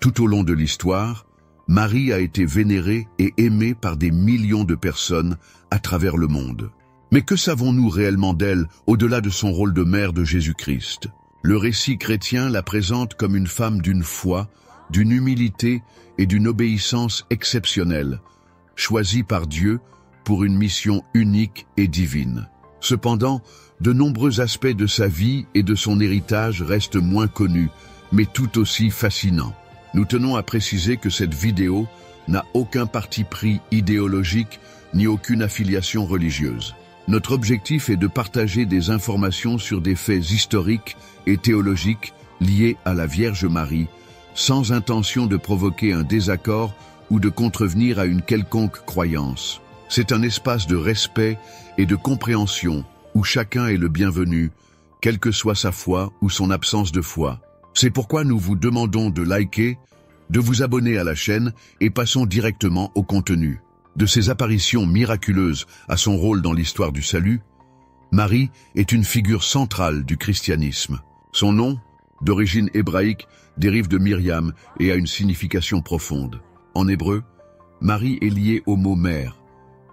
Tout au long de l'histoire, Marie a été vénérée et aimée par des millions de personnes à travers le monde. Mais que savons-nous réellement d'elle au-delà de son rôle de mère de Jésus-Christ? Le récit chrétien la présente comme une femme d'une foi, d'une humilité et d'une obéissance exceptionnelle, choisie par Dieu pour une mission unique et divine. Cependant, de nombreux aspects de sa vie et de son héritage restent moins connus, mais tout aussi fascinants. Nous tenons à préciser que cette vidéo n'a aucun parti pris idéologique ni aucune affiliation religieuse. Notre objectif est de partager des informations sur des faits historiques et théologiques liés à la Vierge Marie, sans intention de provoquer un désaccord ou de contrevenir à une quelconque croyance. C'est un espace de respect et de compréhension où chacun est le bienvenu, quelle que soit sa foi ou son absence de foi. C'est pourquoi nous vous demandons de liker, de vous abonner à la chaîne et passons directement au contenu. De ses apparitions miraculeuses à son rôle dans l'histoire du salut, Marie est une figure centrale du christianisme. Son nom, d'origine hébraïque, dérive de Myriam et a une signification profonde. En hébreu, Marie est liée au mot mère,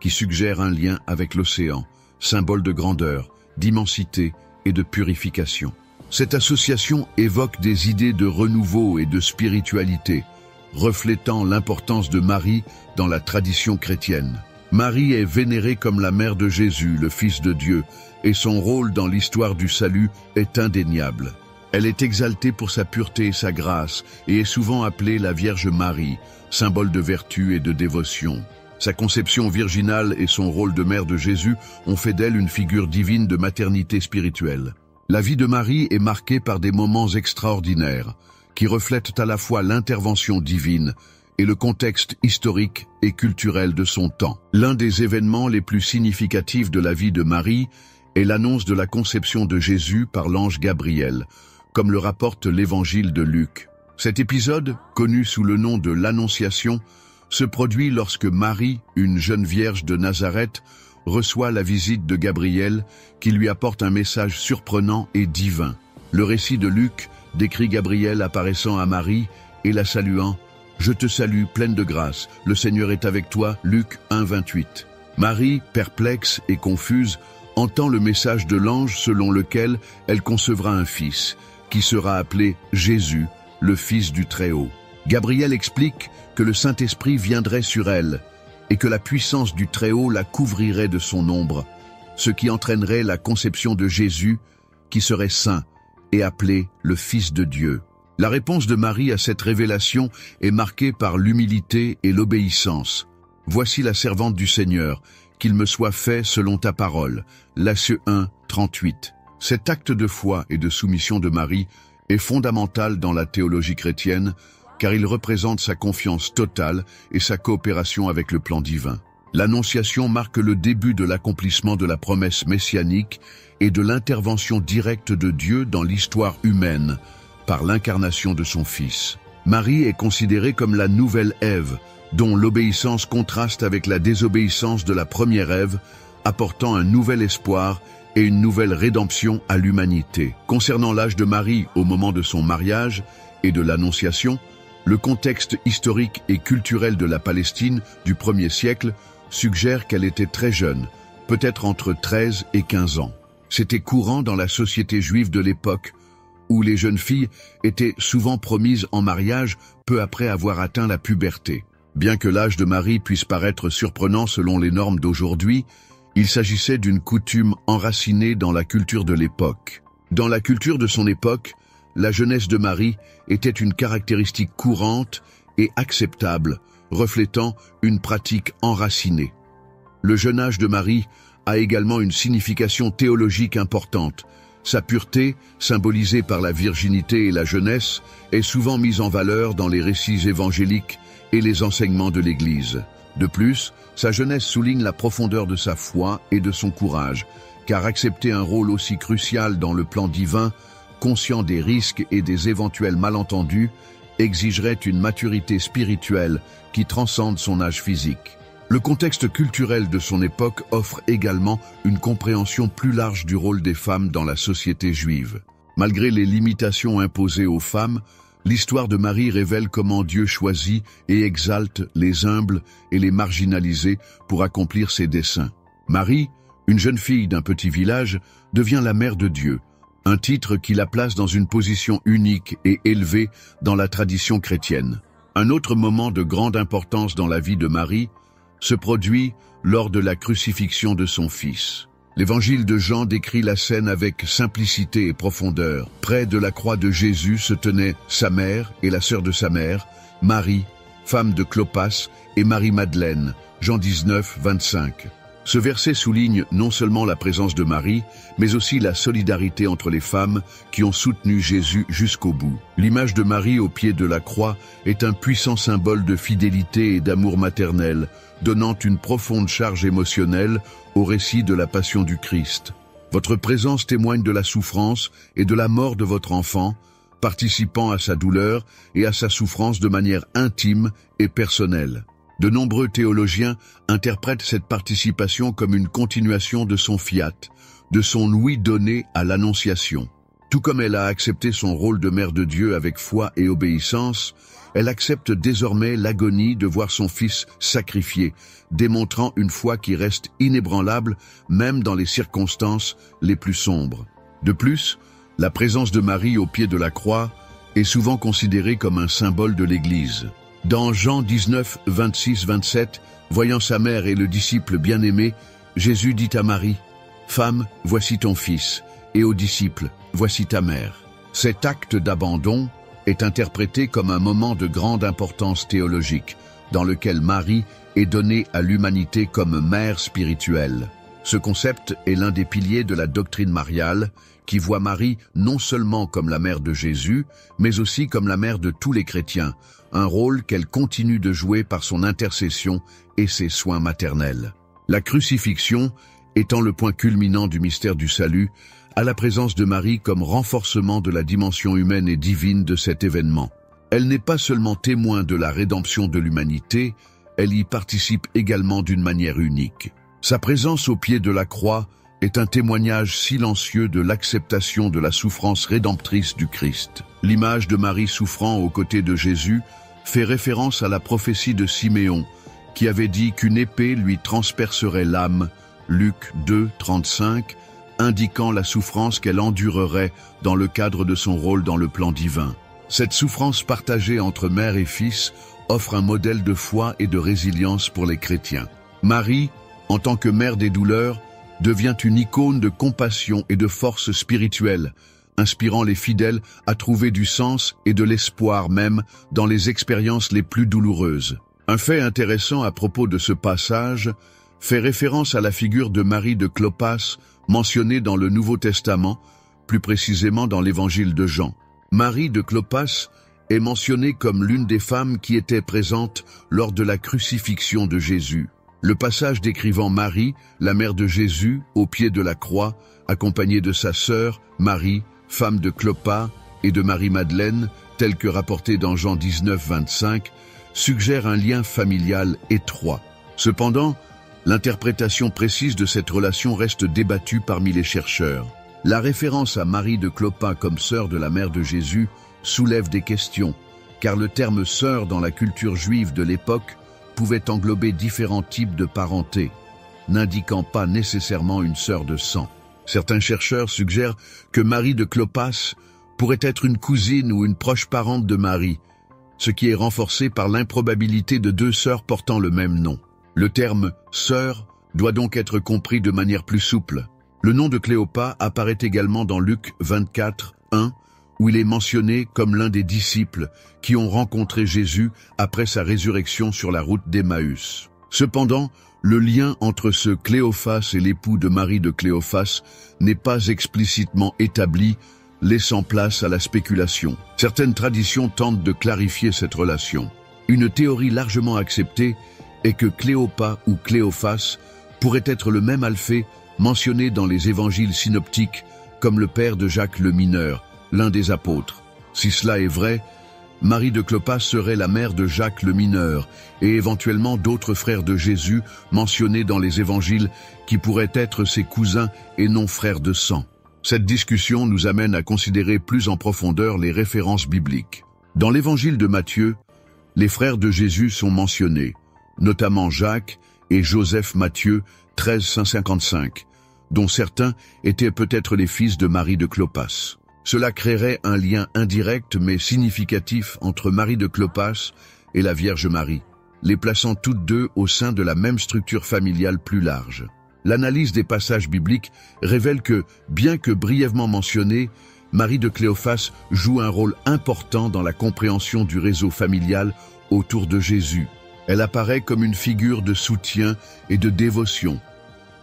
qui suggère un lien avec l'océan, symbole de grandeur, d'immensité et de purification. Cette association évoque des idées de renouveau et de spiritualité, reflétant l'importance de Marie dans la tradition chrétienne. Marie est vénérée comme la mère de Jésus, le Fils de Dieu, et son rôle dans l'histoire du salut est indéniable. Elle est exaltée pour sa pureté et sa grâce, et est souvent appelée la Vierge Marie, symbole de vertu et de dévotion. Sa conception virginale et son rôle de mère de Jésus ont fait d'elle une figure divine de maternité spirituelle. La vie de Marie est marquée par des moments extraordinaires, qui reflètent à la fois l'intervention divine et le contexte historique et culturel de son temps. L'un des événements les plus significatifs de la vie de Marie est l'annonce de la conception de Jésus par l'ange Gabriel, comme le rapporte l'évangile de Luc. Cet épisode, connu sous le nom de l'Annonciation, se produit lorsque Marie, une jeune vierge de Nazareth, reçoit la visite de Gabriel qui lui apporte un message surprenant et divin. Le récit de Luc décrit Gabriel apparaissant à Marie et la saluant « Je te salue, pleine de grâce, le Seigneur est avec toi » Luc 1, 28. Marie, perplexe et confuse, entend le message de l'ange selon lequel elle concevra un fils, qui sera appelé Jésus, le Fils du Très-Haut. Gabriel explique que le Saint-Esprit viendrait sur elle et que la puissance du Très-Haut la couvrirait de son ombre, ce qui entraînerait la conception de Jésus, qui serait saint et appelé le Fils de Dieu. La réponse de Marie à cette révélation est marquée par l'humilité et l'obéissance. « Voici la servante du Seigneur, qu'il me soit fait selon ta parole. » Latthieu 1, 38. Cet acte de foi et de soumission de Marie est fondamental dans la théologie chrétienne, car il représente sa confiance totale et sa coopération avec le plan divin. L'Annonciation marque le début de l'accomplissement de la promesse messianique et de l'intervention directe de Dieu dans l'histoire humaine, par l'incarnation de son Fils. Marie est considérée comme la nouvelle Ève, dont l'obéissance contraste avec la désobéissance de la première Ève, apportant un nouvel espoir et une nouvelle rédemption à l'humanité. Concernant l'âge de Marie au moment de son mariage et de l'Annonciation, le contexte historique et culturel de la Palestine du 1er siècle suggère qu'elle était très jeune, peut-être entre 13 et 15 ans. C'était courant dans la société juive de l'époque, où les jeunes filles étaient souvent promises en mariage peu après avoir atteint la puberté. Bien que l'âge de Marie puisse paraître surprenant selon les normes d'aujourd'hui, il s'agissait d'une coutume enracinée dans la culture de l'époque. Dans la culture de son époque, la jeunesse de Marie était une caractéristique courante et acceptable, reflétant une pratique enracinée. Le jeune âge de Marie a également une signification théologique importante. Sa pureté, symbolisée par la virginité et la jeunesse, est souvent mise en valeur dans les récits évangéliques et les enseignements de l'Église. De plus, sa jeunesse souligne la profondeur de sa foi et de son courage, car accepter un rôle aussi crucial dans le plan divin, conscient des risques et des éventuels malentendus, exigerait une maturité spirituelle qui transcende son âge physique. Le contexte culturel de son époque offre également une compréhension plus large du rôle des femmes dans la société juive. Malgré les limitations imposées aux femmes, L'histoire de Marie révèle comment Dieu choisit et exalte les humbles et les marginalisés pour accomplir ses desseins. Marie, une jeune fille d'un petit village, devient la mère de Dieu, un titre qui la place dans une position unique et élevée dans la tradition chrétienne. Un autre moment de grande importance dans la vie de Marie se produit lors de la crucifixion de son fils. L'évangile de Jean décrit la scène avec simplicité et profondeur. Près de la croix de Jésus se tenaient sa mère et la sœur de sa mère, Marie, femme de Clopas, et Marie-Madeleine, Jean 19, 25. Ce verset souligne non seulement la présence de Marie, mais aussi la solidarité entre les femmes qui ont soutenu Jésus jusqu'au bout. L'image de Marie au pied de la croix est un puissant symbole de fidélité et d'amour maternel, donnant une profonde charge émotionnelle au récit de la passion du Christ. Votre présence témoigne de la souffrance et de la mort de votre enfant, participant à sa douleur et à sa souffrance de manière intime et personnelle. De nombreux théologiens interprètent cette participation comme une continuation de son fiat, de son oui donné à l'Annonciation. Tout comme elle a accepté son rôle de mère de Dieu avec foi et obéissance, elle accepte désormais l'agonie de voir son fils sacrifié, démontrant une foi qui reste inébranlable même dans les circonstances les plus sombres. De plus, la présence de Marie au pied de la croix est souvent considérée comme un symbole de l'Église. Dans Jean 19, 26-27, voyant sa mère et le disciple bien-aimé, Jésus dit à Marie, « Femme, voici ton fils », et aux disciples, « Voici ta mère ». Cet acte d'abandon est interprété comme un moment de grande importance théologique, dans lequel Marie est donnée à l'humanité comme mère spirituelle. Ce concept est l'un des piliers de la doctrine mariale, qui voit Marie non seulement comme la mère de Jésus, mais aussi comme la mère de tous les chrétiens, un rôle qu'elle continue de jouer par son intercession et ses soins maternels. La crucifixion, étant le point culminant du mystère du salut, a la présence de Marie comme renforcement de la dimension humaine et divine de cet événement. Elle n'est pas seulement témoin de la rédemption de l'humanité, elle y participe également d'une manière unique. Sa présence au pied de la croix est un témoignage silencieux de l'acceptation de la souffrance rédemptrice du Christ. L'image de Marie souffrant aux côtés de Jésus fait référence à la prophétie de Siméon, qui avait dit qu'une épée lui transpercerait l'âme, Luc 2, 35, indiquant la souffrance qu'elle endurerait dans le cadre de son rôle dans le plan divin. Cette souffrance partagée entre mère et fils offre un modèle de foi et de résilience pour les chrétiens. Marie, en tant que mère des douleurs, devient une icône de compassion et de force spirituelle, inspirant les fidèles à trouver du sens et de l'espoir même dans les expériences les plus douloureuses. Un fait intéressant à propos de ce passage fait référence à la figure de Marie de Clopas mentionnée dans le Nouveau Testament, plus précisément dans l'Évangile de Jean. Marie de Clopas est mentionnée comme l'une des femmes qui étaient présentes lors de la crucifixion de Jésus. Le passage décrivant Marie, la mère de Jésus, au pied de la croix, accompagnée de sa sœur, Marie, femme de Clopas, et de Marie-Madeleine, tel que rapporté dans Jean 19, 25, suggère un lien familial étroit. Cependant, l'interprétation précise de cette relation reste débattue parmi les chercheurs. La référence à Marie de Clopas comme sœur de la mère de Jésus soulève des questions, car le terme sœur dans la culture juive de l'époque pouvait englober différents types de parenté, n'indiquant pas nécessairement une sœur de sang. Certains chercheurs suggèrent que Marie de Clopas pourrait être une cousine ou une proche parente de Marie, ce qui est renforcé par l'improbabilité de deux sœurs portant le même nom. Le terme « sœur » doit donc être compris de manière plus souple. Le nom de Cléopas apparaît également dans Luc 24, 1, où il est mentionné comme l'un des disciples qui ont rencontré Jésus après sa résurrection sur la route d'Emmaüs. Cependant, le lien entre ce Cléophas et l'époux de Marie de Cléophas n'est pas explicitement établi, laissant place à la spéculation. Certaines traditions tentent de clarifier cette relation. Une théorie largement acceptée est que Cléopas ou Cléophas pourrait être le même Alphée mentionné dans les évangiles synoptiques comme le père de Jacques le mineur, l'un des apôtres. Si cela est vrai, Marie de Clopas serait la mère de Jacques le mineur et éventuellement d'autres frères de Jésus mentionnés dans les évangiles qui pourraient être ses cousins et non frères de sang. Cette discussion nous amène à considérer plus en profondeur les références bibliques. Dans l'évangile de Matthieu, les frères de Jésus sont mentionnés, notamment Jacques et Joseph Matthieu, 1355, dont certains étaient peut-être les fils de Marie de Clopas. Cela créerait un lien indirect mais significatif entre Marie de Clopas et la Vierge Marie, les plaçant toutes deux au sein de la même structure familiale plus large. L'analyse des passages bibliques révèle que, bien que brièvement mentionnée, Marie de Cléophas joue un rôle important dans la compréhension du réseau familial autour de Jésus. Elle apparaît comme une figure de soutien et de dévotion,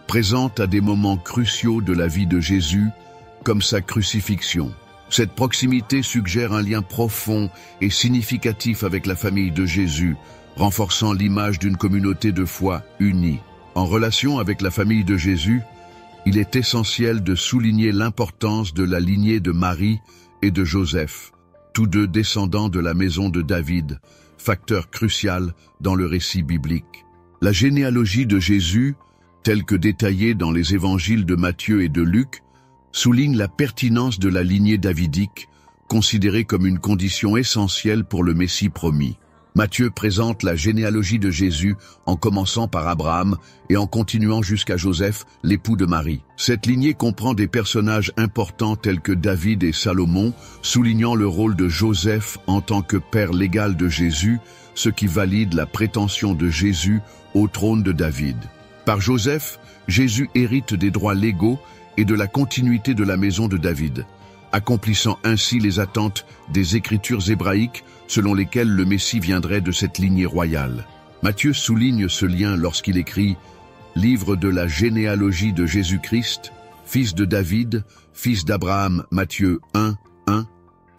présente à des moments cruciaux de la vie de Jésus, comme sa crucifixion. Cette proximité suggère un lien profond et significatif avec la famille de Jésus, renforçant l'image d'une communauté de foi unie. En relation avec la famille de Jésus, il est essentiel de souligner l'importance de la lignée de Marie et de Joseph, tous deux descendants de la maison de David, facteur crucial dans le récit biblique. La généalogie de Jésus, telle que détaillée dans les évangiles de Matthieu et de Luc, souligne la pertinence de la lignée davidique, considérée comme une condition essentielle pour le Messie promis. Matthieu présente la généalogie de Jésus en commençant par Abraham et en continuant jusqu'à Joseph, l'époux de Marie. Cette lignée comprend des personnages importants tels que David et Salomon, soulignant le rôle de Joseph en tant que père légal de Jésus, ce qui valide la prétention de Jésus au trône de David. Par Joseph, Jésus hérite des droits légaux et de la continuité de la maison de David, accomplissant ainsi les attentes des Écritures hébraïques selon lesquelles le Messie viendrait de cette lignée royale. Matthieu souligne ce lien lorsqu'il écrit « Livre de la généalogie de Jésus-Christ, fils de David, fils d'Abraham, Matthieu 1, 1,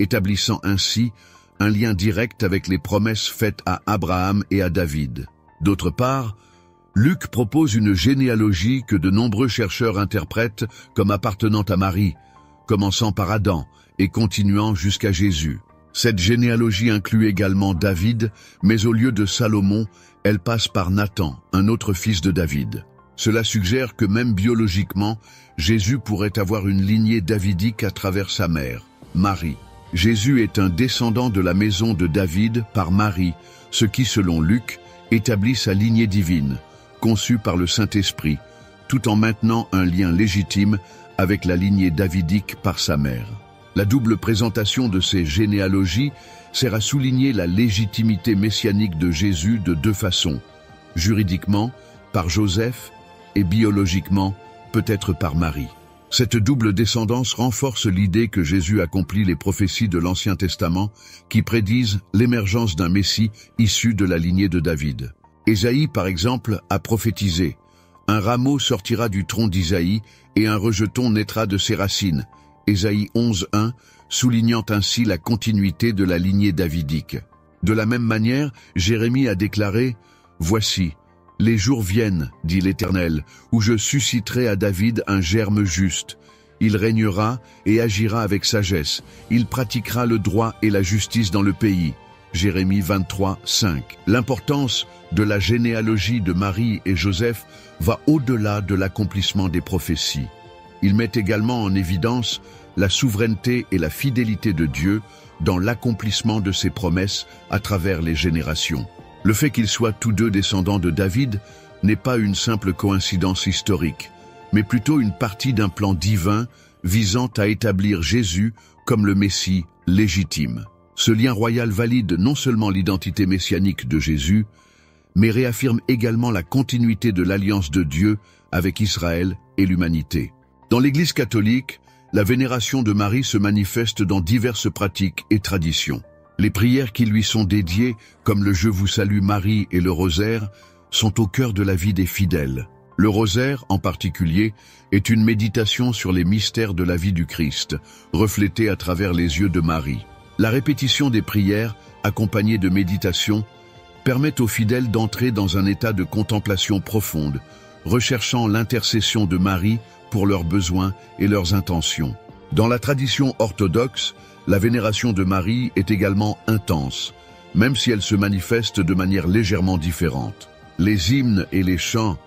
établissant ainsi un lien direct avec les promesses faites à Abraham et à David. D'autre part, Luc propose une généalogie que de nombreux chercheurs interprètent comme appartenant à Marie, commençant par Adam et continuant jusqu'à Jésus. Cette généalogie inclut également David, mais au lieu de Salomon, elle passe par Nathan, un autre fils de David. Cela suggère que même biologiquement, Jésus pourrait avoir une lignée davidique à travers sa mère, Marie. Jésus est un descendant de la maison de David par Marie, ce qui, selon Luc, établit sa lignée divine, conçue par le Saint-Esprit, tout en maintenant un lien légitime avec la lignée davidique par sa mère. La double présentation de ces généalogies sert à souligner la légitimité messianique de Jésus de deux façons, juridiquement, par Joseph, et biologiquement, peut-être par Marie. Cette double descendance renforce l'idée que Jésus accomplit les prophéties de l'Ancien Testament qui prédisent l'émergence d'un Messie issu de la lignée de David. Ésaïe, par exemple, a prophétisé « Un rameau sortira du tronc d'Isaïe et un rejeton naîtra de ses racines ». Ésaïe 11.1, soulignant ainsi la continuité de la lignée davidique. De la même manière, Jérémie a déclaré « Voici, les jours viennent, dit l'Éternel, où je susciterai à David un germe juste. Il régnera et agira avec sagesse. Il pratiquera le droit et la justice dans le pays. » Jérémie 23.5. L'importance de la généalogie de Marie et Joseph va au-delà de l'accomplissement des prophéties. Il met également en évidence la souveraineté et la fidélité de Dieu dans l'accomplissement de ses promesses à travers les générations. Le fait qu'ils soient tous deux descendants de David n'est pas une simple coïncidence historique, mais plutôt une partie d'un plan divin visant à établir Jésus comme le Messie légitime. Ce lien royal valide non seulement l'identité messianique de Jésus, mais réaffirme également la continuité de l'alliance de Dieu avec Israël et l'humanité. Dans l'Église catholique, la vénération de Marie se manifeste dans diverses pratiques et traditions. Les prières qui lui sont dédiées, comme le « Je vous salue Marie » et le rosaire, sont au cœur de la vie des fidèles. Le rosaire, en particulier, est une méditation sur les mystères de la vie du Christ, reflétée à travers les yeux de Marie. La répétition des prières, accompagnée de méditation, permet aux fidèles d'entrer dans un état de contemplation profonde, recherchant l'intercession de Marie pour leurs besoins et leurs intentions. Dans la tradition orthodoxe, la vénération de Marie est également intense, même si elle se manifeste de manière légèrement différente. Les hymnes et les chants,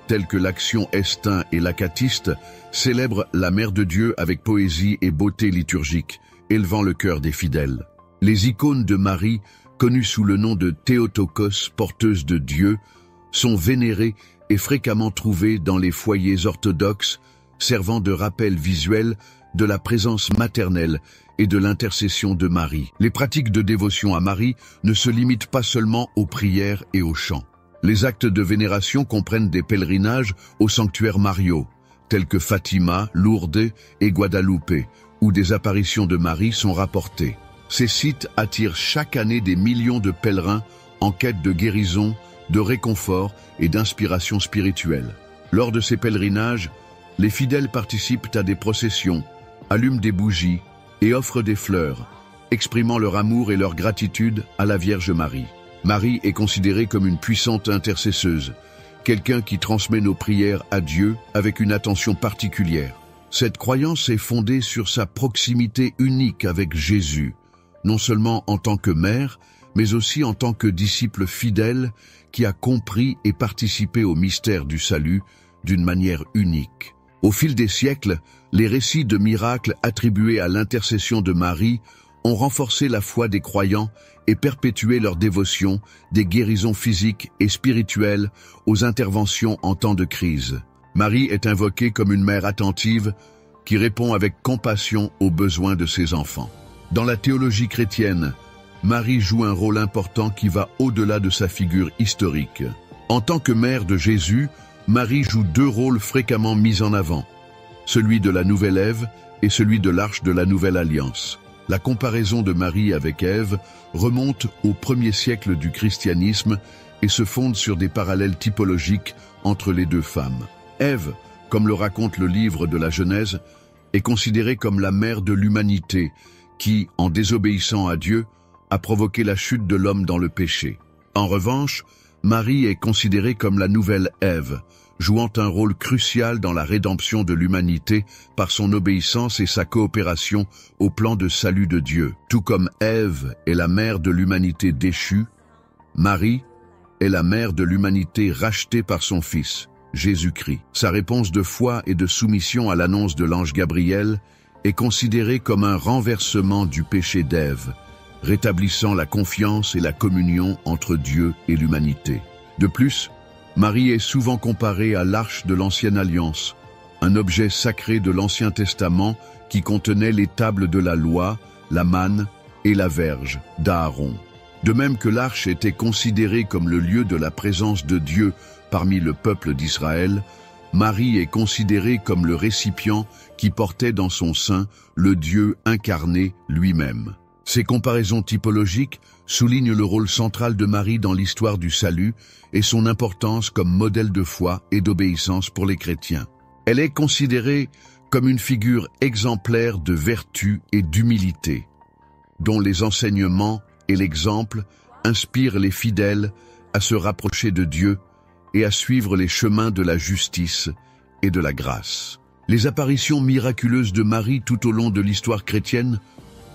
tels que l'action Estin et l'Acatiste, célèbrent la Mère de Dieu avec poésie et beauté liturgique, élevant le cœur des fidèles. Les icônes de Marie, connues sous le nom de Théotokos, porteuse de Dieu, sont vénérées et fréquemment trouvées dans les foyers orthodoxes, servant de rappel visuel de la présence maternelle et de l'intercession de Marie. Les pratiques de dévotion à Marie ne se limitent pas seulement aux prières et aux chants. Les actes de vénération comprennent des pèlerinages aux sanctuaires mariaux, tels que Fatima, Lourdes et Guadalupe, où des apparitions de Marie sont rapportées. Ces sites attirent chaque année des millions de pèlerins en quête de guérison, de réconfort et d'inspiration spirituelle. Lors de ces pèlerinages, les fidèles participent à des processions, allument des bougies et offrent des fleurs, exprimant leur amour et leur gratitude à la Vierge Marie. Marie est considérée comme une puissante intercesseuse, quelqu'un qui transmet nos prières à Dieu avec une attention particulière. Cette croyance est fondée sur sa proximité unique avec Jésus, non seulement en tant que mère, mais aussi en tant que disciple fidèle qui a compris et participé au mystère du salut d'une manière unique. Au fil des siècles, les récits de miracles attribués à l'intercession de Marie ont renforcé la foi des croyants et perpétué leur dévotion des guérisons physiques et spirituelles aux interventions en temps de crise. Marie est invoquée comme une mère attentive qui répond avec compassion aux besoins de ses enfants. Dans la théologie chrétienne, Marie joue un rôle important qui va au-delà de sa figure historique. En tant que mère de Jésus, Marie joue deux rôles fréquemment mis en avant, celui de la nouvelle Ève et celui de l'arche de la nouvelle alliance. La comparaison de Marie avec Ève remonte au 1er siècle du christianisme et se fonde sur des parallèles typologiques entre les deux femmes. Ève, comme le raconte le livre de la Genèse, est considérée comme la mère de l'humanité qui, en désobéissant à Dieu, a provoqué la chute de l'homme dans le péché. En revanche, Marie est considérée comme la nouvelle Ève, jouant un rôle crucial dans la rédemption de l'humanité par son obéissance et sa coopération au plan de salut de Dieu. Tout comme Ève est la mère de l'humanité déchue, Marie est la mère de l'humanité rachetée par son Fils, Jésus-Christ. Sa réponse de foi et de soumission à l'annonce de l'ange Gabriel est considérée comme un renversement du péché d'Ève, rétablissant la confiance et la communion entre Dieu et l'humanité. De plus, Marie est souvent comparée à l'arche de l'Ancienne Alliance, un objet sacré de l'Ancien Testament qui contenait les tables de la loi, la manne et la verge d'Aaron. De même que l'arche était considérée comme le lieu de la présence de Dieu parmi le peuple d'Israël, Marie est considérée comme le récipient qui portait dans son sein le Dieu incarné lui-même. Ces comparaisons typologiques soulignent le rôle central de Marie dans l'histoire du salut et son importance comme modèle de foi et d'obéissance pour les chrétiens. Elle est considérée comme une figure exemplaire de vertu et d'humilité, dont les enseignements et l'exemple inspirent les fidèles à se rapprocher de Dieu et à suivre les chemins de la justice et de la grâce. Les apparitions miraculeuses de Marie tout au long de l'histoire chrétienne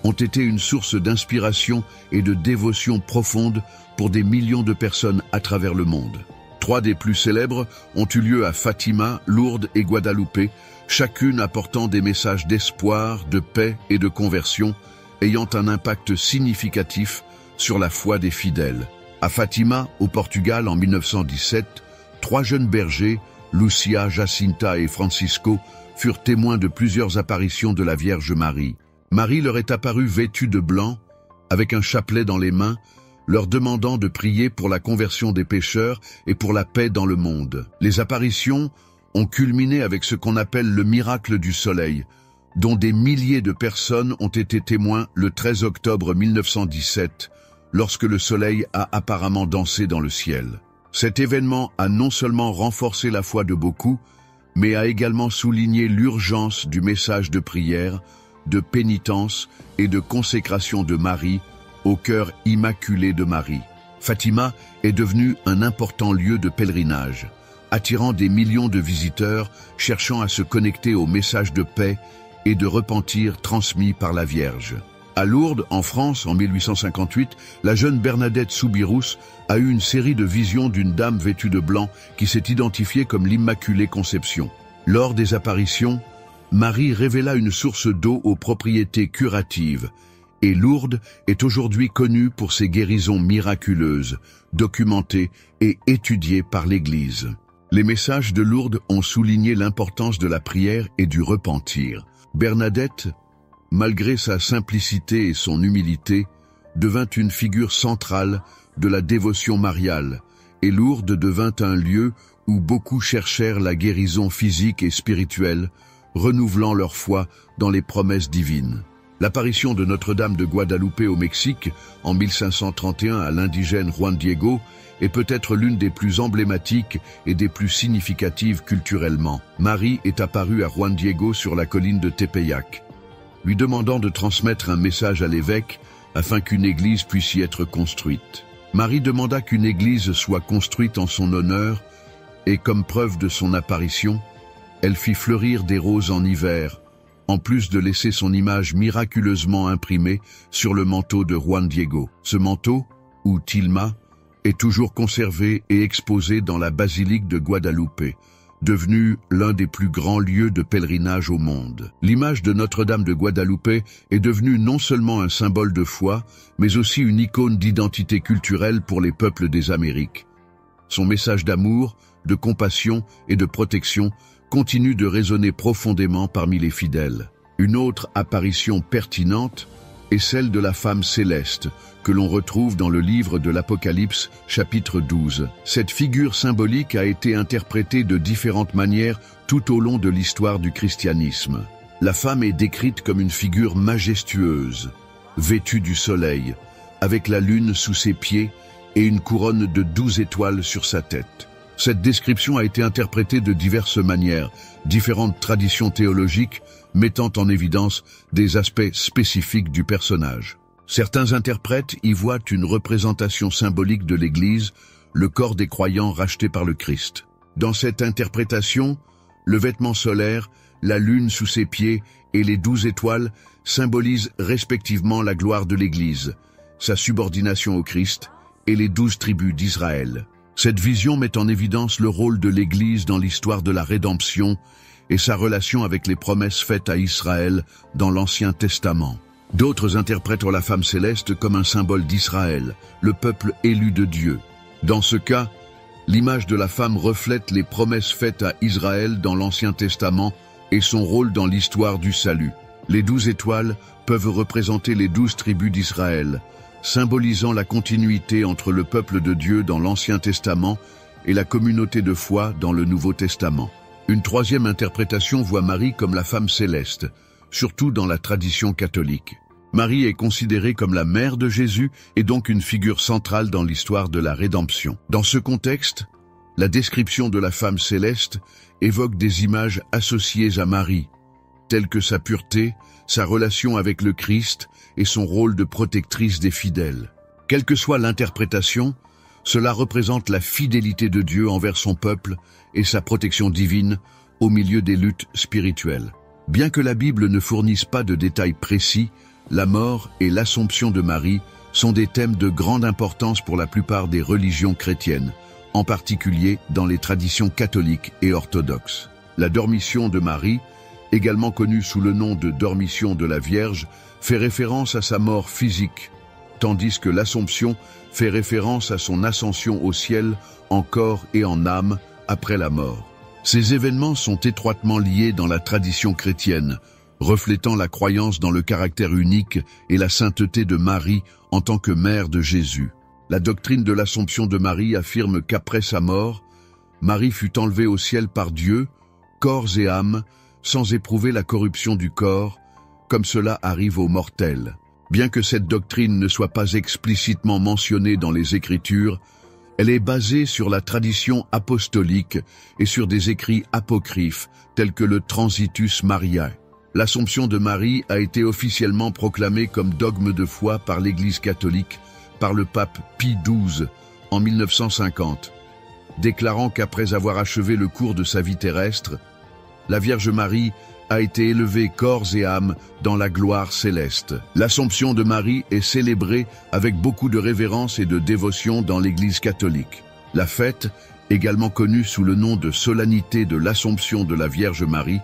ont été une source d'inspiration et de dévotion profonde pour des millions de personnes à travers le monde. 3 des plus célèbres ont eu lieu à Fatima, Lourdes et Guadalupe, chacune apportant des messages d'espoir, de paix et de conversion, ayant un impact significatif sur la foi des fidèles. À Fatima, au Portugal, en 1917, 3 jeunes bergers, Lucia, Jacinta et Francisco, furent témoins de plusieurs apparitions de la Vierge Marie. Marie leur est apparue vêtue de blanc, avec un chapelet dans les mains, leur demandant de prier pour la conversion des pécheurs et pour la paix dans le monde. Les apparitions ont culminé avec ce qu'on appelle le miracle du soleil, dont des milliers de personnes ont été témoins le 13 octobre 1917, lorsque le soleil a apparemment dansé dans le ciel. Cet événement a non seulement renforcé la foi de beaucoup, mais a également souligné l'urgence du message de prière, de pénitence et de consécration de Marie au cœur immaculé de Marie. Fatima est devenue un important lieu de pèlerinage, attirant des millions de visiteurs cherchant à se connecter au message de paix et de repentir transmis par la Vierge. À Lourdes, en France, en 1858, la jeune Bernadette Soubirous a eu une série de visions d'une dame vêtue de blanc qui s'est identifiée comme l'Immaculée Conception. Lors des apparitions, Marie révéla une source d'eau aux propriétés curatives Et Lourdes est aujourd'hui connue pour ses guérisons miraculeuses, documentées et étudiées par l'Église. Les messages de Lourdes ont souligné l'importance de la prière et du repentir. Bernadette, malgré sa simplicité et son humilité, devint une figure centrale de la dévotion mariale, et Lourdes devint un lieu où beaucoup cherchèrent la guérison physique et spirituelle, renouvelant leur foi dans les promesses divines. L'apparition de Notre-Dame de Guadalupe au Mexique, en 1531 à l'indigène Juan Diego, est peut-être l'une des plus emblématiques et des plus significatives culturellement. Marie est apparue à Juan Diego sur la colline de Tepeyac, lui demandant de transmettre un message à l'évêque afin qu'une église puisse y être construite. Marie demanda qu'une église soit construite en son honneur et, comme preuve de son apparition, elle fit fleurir des roses en hiver, en plus de laisser son image miraculeusement imprimée sur le manteau de Juan Diego. Ce manteau, ou tilma, est toujours conservé et exposé dans la basilique de Guadalupe, devenu l'un des plus grands lieux de pèlerinage au monde. L'image de Notre-Dame de Guadalupe est devenue non seulement un symbole de foi, mais aussi une icône d'identité culturelle pour les peuples des Amériques. Son message d'amour, de compassion et de protection continue de résonner profondément parmi les fidèles. Une autre apparition pertinente est celle de la femme céleste, que l'on retrouve dans le livre de l'Apocalypse, chapitre 12. Cette figure symbolique a été interprétée de différentes manières tout au long de l'histoire du christianisme. La femme est décrite comme une figure majestueuse, vêtue du soleil, avec la lune sous ses pieds et une couronne de 12 étoiles sur sa tête. Cette description a été interprétée de diverses manières, différentes traditions théologiques mettant en évidence des aspects spécifiques du personnage. Certains interprètes y voient une représentation symbolique de l'Église, le corps des croyants rachetés par le Christ. Dans cette interprétation, le vêtement solaire, la lune sous ses pieds et les 12 étoiles symbolisent respectivement la gloire de l'Église, sa subordination au Christ et les 12 tribus d'Israël. Cette vision met en évidence le rôle de l'Église dans l'histoire de la rédemption et sa relation avec les promesses faites à Israël dans l'Ancien Testament. D'autres interprètent la femme céleste comme un symbole d'Israël, le peuple élu de Dieu. Dans ce cas, l'image de la femme reflète les promesses faites à Israël dans l'Ancien Testament et son rôle dans l'histoire du salut. Les 12 étoiles peuvent représenter les 12 tribus d'Israël, symbolisant la continuité entre le peuple de Dieu dans l'Ancien Testament et la communauté de foi dans le Nouveau Testament. Une troisième interprétation voit Marie comme la femme céleste, surtout dans la tradition catholique. Marie est considérée comme la mère de Jésus et donc une figure centrale dans l'histoire de la rédemption. Dans ce contexte, la description de la femme céleste évoque des images associées à Marie, telles que sa pureté, sa relation avec le Christ et son rôle de protectrice des fidèles. Quelle que soit l'interprétation, cela représente la fidélité de Dieu envers son peuple et sa protection divine au milieu des luttes spirituelles. Bien que la Bible ne fournisse pas de détails précis, la mort et l'Assomption de Marie sont des thèmes de grande importance pour la plupart des religions chrétiennes, en particulier dans les traditions catholiques et orthodoxes. La dormition de Marie, également connue sous le nom de dormition de la Vierge, fait référence à sa mort physique, tandis que l'Assomption fait référence à son ascension au ciel en corps et en âme après la mort. Ces événements sont étroitement liés dans la tradition chrétienne, reflétant la croyance dans le caractère unique et la sainteté de Marie en tant que mère de Jésus. La doctrine de l'Assomption de Marie affirme qu'après sa mort, Marie fut enlevée au ciel par Dieu, corps et âme, sans éprouver la corruption du corps, comme cela arrive aux mortels. Bien que cette doctrine ne soit pas explicitement mentionnée dans les Écritures, elle est basée sur la tradition apostolique et sur des écrits apocryphes tels que le Transitus Mariae. L'Assomption de Marie a été officiellement proclamée comme dogme de foi par l'Église catholique par le pape Pie XII en 1950, déclarant qu'après avoir achevé le cours de sa vie terrestre, la Vierge Marie a été élevée corps et âme dans la gloire céleste. L'Assomption de Marie est célébrée avec beaucoup de révérence et de dévotion dans l'Église catholique. La fête, également connue sous le nom de solennité de l'Assomption de la Vierge Marie,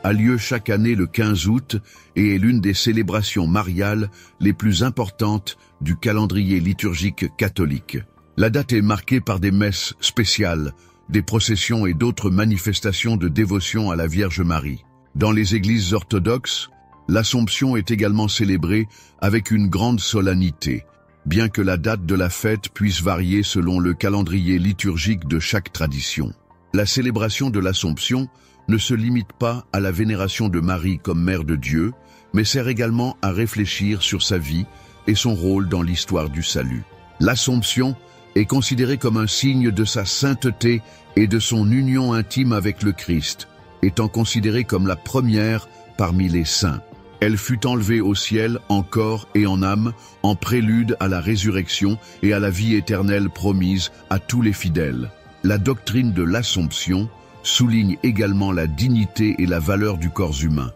a lieu chaque année le 15 août et est l'une des célébrations mariales les plus importantes du calendrier liturgique catholique. La date est marquée par des messes spéciales, des processions et d'autres manifestations de dévotion à la Vierge Marie. Dans les églises orthodoxes, l'Assomption est également célébrée avec une grande solennité, bien que la date de la fête puisse varier selon le calendrier liturgique de chaque tradition. La célébration de l'Assomption ne se limite pas à la vénération de Marie comme Mère de Dieu, mais sert également à réfléchir sur sa vie et son rôle dans l'histoire du salut. L'Assomption est considérée comme un signe de sa sainteté et de son union intime avec le Christ, étant considérée comme la première parmi les saints. Elle fut enlevée au ciel en corps et en âme, en prélude à la résurrection et à la vie éternelle promise à tous les fidèles. La doctrine de l'Assomption souligne également la dignité et la valeur du corps humain,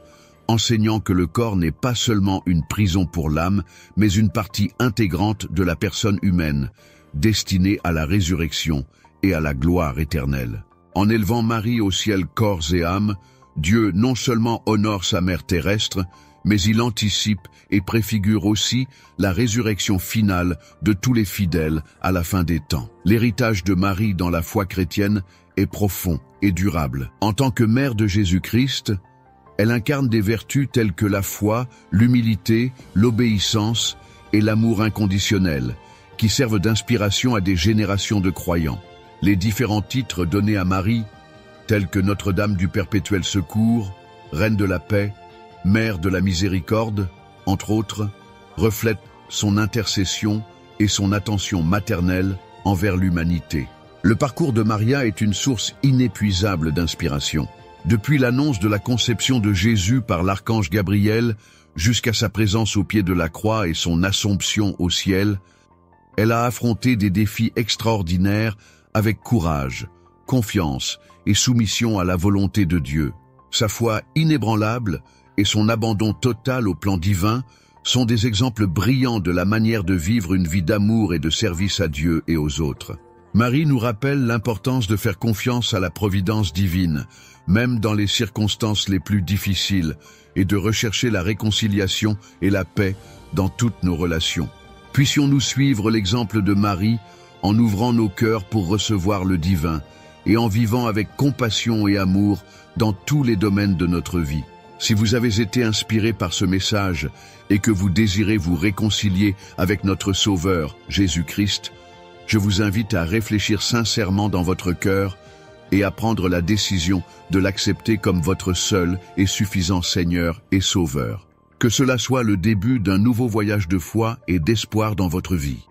enseignant que le corps n'est pas seulement une prison pour l'âme, mais une partie intégrante de la personne humaine, destinée à la résurrection et à la gloire éternelle. En élevant Marie au ciel corps et âme, Dieu non seulement honore sa mère terrestre, mais il anticipe et préfigure aussi la résurrection finale de tous les fidèles à la fin des temps. L'héritage de Marie dans la foi chrétienne est profond et durable. En tant que mère de Jésus-Christ, elle incarne des vertus telles que la foi, l'humilité, l'obéissance et l'amour inconditionnel, qui servent d'inspiration à des générations de croyants. Les différents titres donnés à Marie, tels que Notre-Dame du Perpétuel Secours, Reine de la Paix, Mère de la Miséricorde, entre autres, reflètent son intercession et son attention maternelle envers l'humanité. Le parcours de Maria est une source inépuisable d'inspiration. Depuis l'annonce de la conception de Jésus par l'archange Gabriel jusqu'à sa présence au pied de la croix et son assomption au ciel, elle a affronté des défis extraordinaires avec courage, confiance et soumission à la volonté de Dieu. Sa foi inébranlable et son abandon total au plan divin sont des exemples brillants de la manière de vivre une vie d'amour et de service à Dieu et aux autres. Marie nous rappelle l'importance de faire confiance à la providence divine, même dans les circonstances les plus difficiles, et de rechercher la réconciliation et la paix dans toutes nos relations. Puissions-nous suivre l'exemple de Marie en ouvrant nos cœurs pour recevoir le divin et en vivant avec compassion et amour dans tous les domaines de notre vie. Si vous avez été inspiré par ce message et que vous désirez vous réconcilier avec notre Sauveur, Jésus-Christ, je vous invite à réfléchir sincèrement dans votre cœur et à prendre la décision de l'accepter comme votre seul et suffisant Seigneur et Sauveur. Que cela soit le début d'un nouveau voyage de foi et d'espoir dans votre vie.